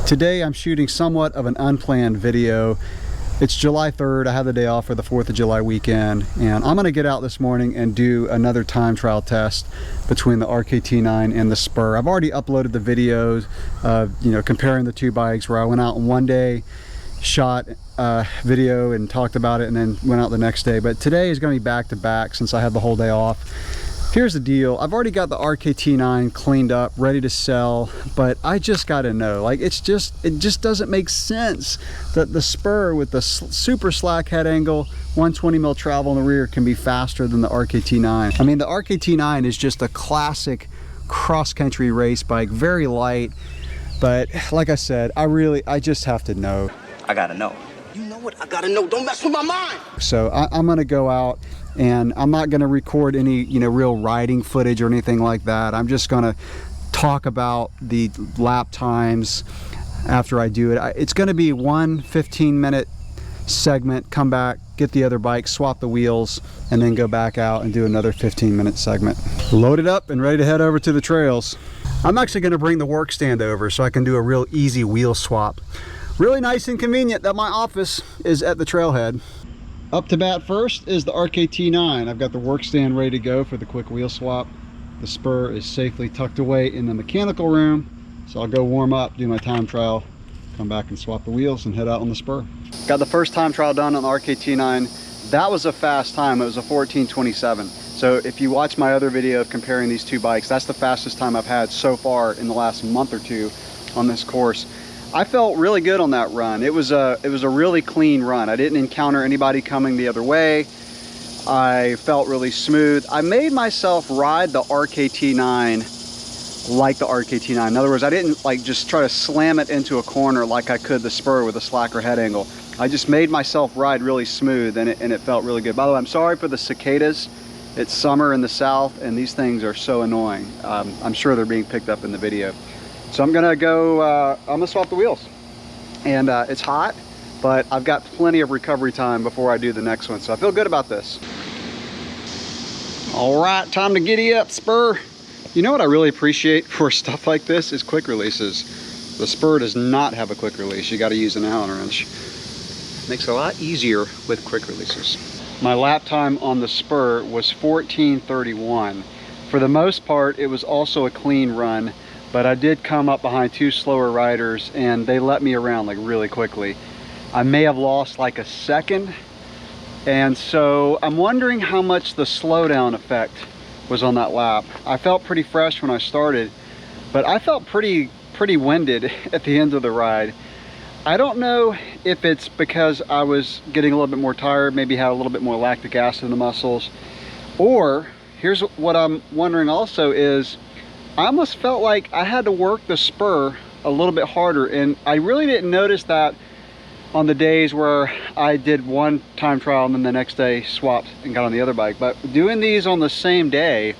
Today I'm shooting somewhat of an unplanned video. It's July 3rd, I have the day off for the 4th of July weekend, and I'm gonna get out this morning and do another time trial test between the RKT9 and the Spur. I've already uploaded the videos of, comparing the two bikes where I went out in one day, shot video and talked about it, and then went out the next day. But today is gonna be back to back since I had the whole day off. Here's the deal, I've already got the RKT9 cleaned up, ready to sell, but I just gotta know, like it just doesn't make sense that the Spur with the super slack head angle, 120 mil travel in the rear can be faster than the RKT9. I mean, the RKT9 is just a classic cross-country race bike, very light, but like I said, I just have to know. I gotta know. You know what? I gotta know. Don't mess with my mind. So I'm gonna go out, and I'm not gonna record any, real riding footage or anything like that. I'm just gonna talk about the lap times after I do it. It's gonna be one 15-minute segment, come back, get the other bike, swap the wheels, and then go back out and do another 15-minute segment. Loaded up and ready to head over to the trails. I'm actually gonna bring the work stand over so I can do a real easy wheel swap. Really nice and convenient that my office is at the trailhead. Up to bat first is the RKT9. I've got the work stand ready to go for the quick wheel swap. The Spur is safely tucked away in the mechanical room, so I'll go warm up, do my time trial, come back and swap the wheels and head out on the Spur. Got the first time trial done on the RKT9. That was a fast time, it was a 14:27. So if you watch my other video of comparing these two bikes, that's the fastest time I've had so far in the last month or two on this course. I felt really good on that run. It was a really clean run. I didn't encounter anybody coming the other way. I felt really smooth. I made myself ride the RKT9 like the RKT9. In other words, I didn't just try to slam it into a corner like I could the Spur with a slacker head angle. I just made myself ride really smooth, and it felt really good. By the way, I'm sorry for the cicadas. It's summer in the south, and these things are so annoying. I'm sure they're being picked up in the video. So I'm gonna go, I'm gonna swap the wheels. And it's hot, but I've got plenty of recovery time before I do the next one. So I feel good about this. All right, time to giddy up, Spur. You know what I really appreciate for stuff like this is quick releases. The Spur does not have a quick release. You gotta use an Allen wrench. Makes it a lot easier with quick releases. My lap time on the Spur was 14:31. For the most part, it was also a clean run, but I did come up behind two slower riders and they let me around really quickly. I may have lost like a second, and so I'm wondering how much the slowdown effect was on that lap. I felt pretty fresh when I started, but I felt pretty winded at the end of the ride. I don't know if it's because I was getting a little bit more tired, maybe had a little bit more lactic acid in the muscles, or here's what I'm wondering also is, I almost felt like I had to work the Spur a little bit harder, and I really didn't notice that on the days where I did one time trial and then the next day swapped and got on the other bike. But doing these on the same day,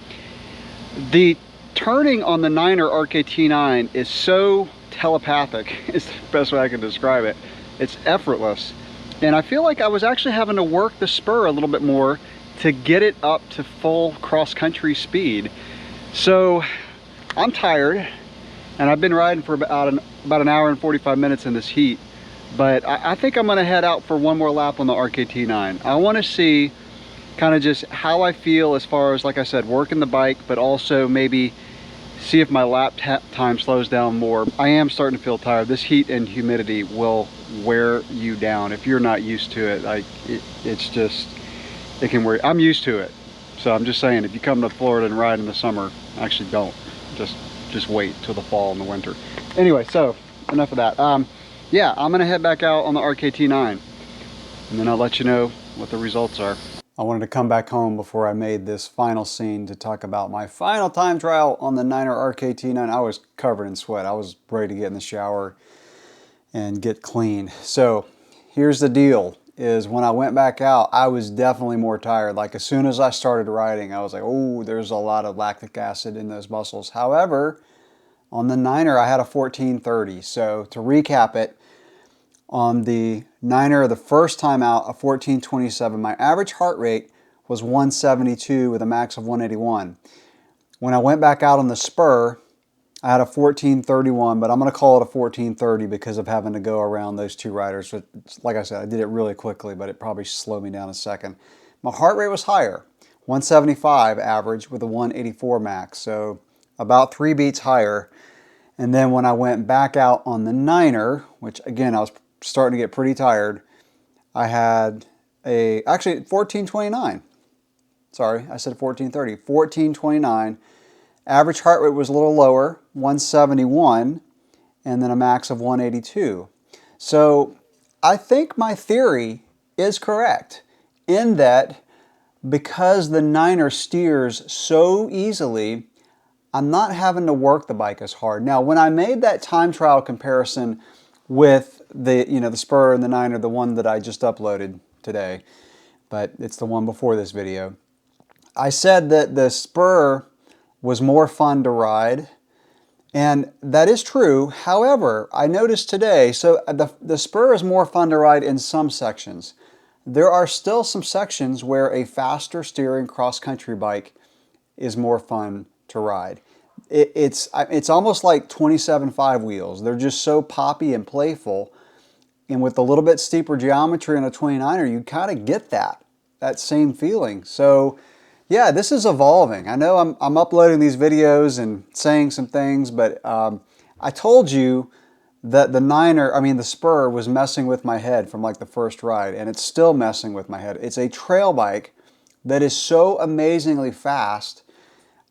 the turning on the Niner RKT9 is so telepathic, is the best way I can describe it. It's effortless. And I feel like I was actually having to work the Spur a little bit more to get it up to full cross-country speed. So I'm tired, and I've been riding for about an hour and 45 minutes in this heat, but I think I'm gonna head out for one more lap on the RKT9. I wanna see kind of just how I feel as far as, like I said, working the bike, but also maybe see if my lap time slows down more. I am starting to feel tired. This heat and humidity will wear you down if you're not used to it. It can wear. I'm used to it, so I'm just saying, if you come to Florida and ride in the summer, actually don't. Just wait till the fall and the winter. Anyway, so enough of that. Yeah, I'm gonna head back out on the RKT9, and then I'll let you know what the results are. I wanted to come back home before I made this final scene to talk about my final time trial on the Niner RKT9. I was covered in sweat. I was ready to get in the shower and get clean. So here's the deal, is when I went back out, I was definitely more tired. Like as soon as I started riding, I was like, oh, there's a lot of lactic acid in those muscles. However, on the Niner, I had a 14:30. So to recap it, on the Niner, the first time out, a 14:27, my average heart rate was 172 with a max of 181. When I went back out on the Spur, I had a 1431, but I'm going to call it a 1430 because of having to go around those two riders. So, like I said, I did it really quickly, but it probably slowed me down a second. My heart rate was higher, 175 average with a 184 max, so about 3 beats higher. And then when I went back out on the Niner, which again, I was starting to get pretty tired, I had actually 1429. Sorry, I said 1430. 1429. Average heart rate was a little lower, 171, and then a max of 182. So I think my theory is correct in that because the Niner steers so easily, I'm not having to work the bike as hard. Now, when I made that time trial comparison with the Spur and the Niner, the one that I just uploaded today, but it's the one before this video, I said that the Spur was more fun to ride, and that is true. However, I noticed today, so the Spur is more fun to ride in some sections. There are still some sections where a faster steering cross-country bike is more fun to ride. It's almost like 27.5 wheels. They're just so poppy and playful, and with a little bit steeper geometry on a 29er, you kind of get that same feeling. So yeah, this is evolving. I know I'm uploading these videos and saying some things, but I told you that the Spur was messing with my head from like the first ride, and it's still messing with my head. It's a trail bike that is so amazingly fast,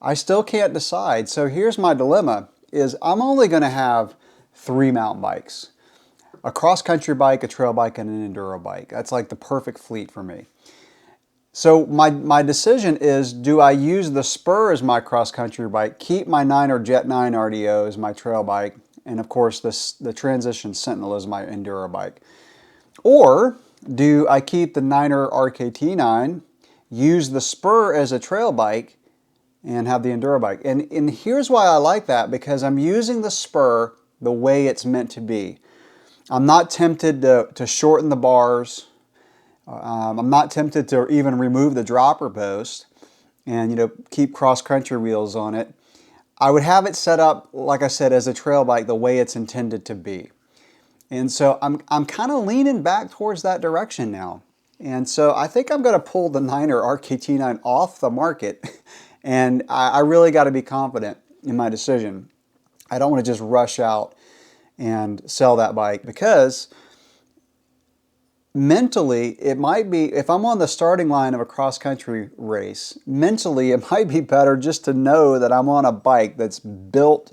I still can't decide. So here's my dilemma, is I'm only gonna have 3 mountain bikes. A cross-country bike, a trail bike, and an enduro bike. That's like the perfect fleet for me. So my decision is, do I use the Spur as my cross-country bike, keep my Niner Jet 9 RDO as my trail bike, and of course the Transition Sentinel as my enduro bike? Or do I keep the Niner RKT 9, use the Spur as a trail bike, and have the enduro bike? And here's why I like that, because I'm using the Spur the way it's meant to be. I'm not tempted to shorten the bars. I'm not tempted to even remove the dropper post and keep cross-country wheels on it. I would have it set up, like I said, as a trail bike the way it's intended to be. And so I'm kind of leaning back towards that direction now. And so I think I'm going to pull the Niner RKT9 off the market, and I really got to be confident in my decision. I don't want to just rush out and sell that bike, because mentally, it might be, if I'm on the starting line of a cross-country race, mentally it might be better just to know that I'm on a bike that's built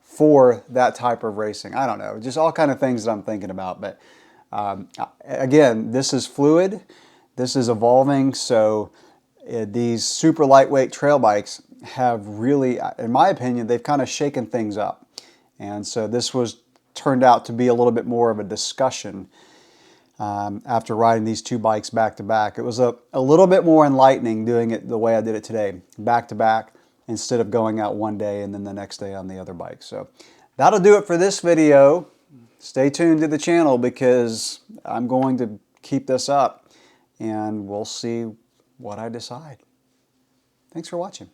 for that type of racing. I don't know, just all kind of things that I'm thinking about. But again, this is fluid, this is evolving, so these super lightweight trail bikes have really, in my opinion, they've kind of shaken things up. And so this turned out to be a little bit more of a discussion after riding these 2 bikes back to back. It was a little bit more enlightening doing it the way I did it today, back to back, instead of going out one day and then the next day on the other bike. So that'll do it for this video. Stay tuned to the channel, because I'm going to keep this up and we'll see what I decide. Thanks for watching.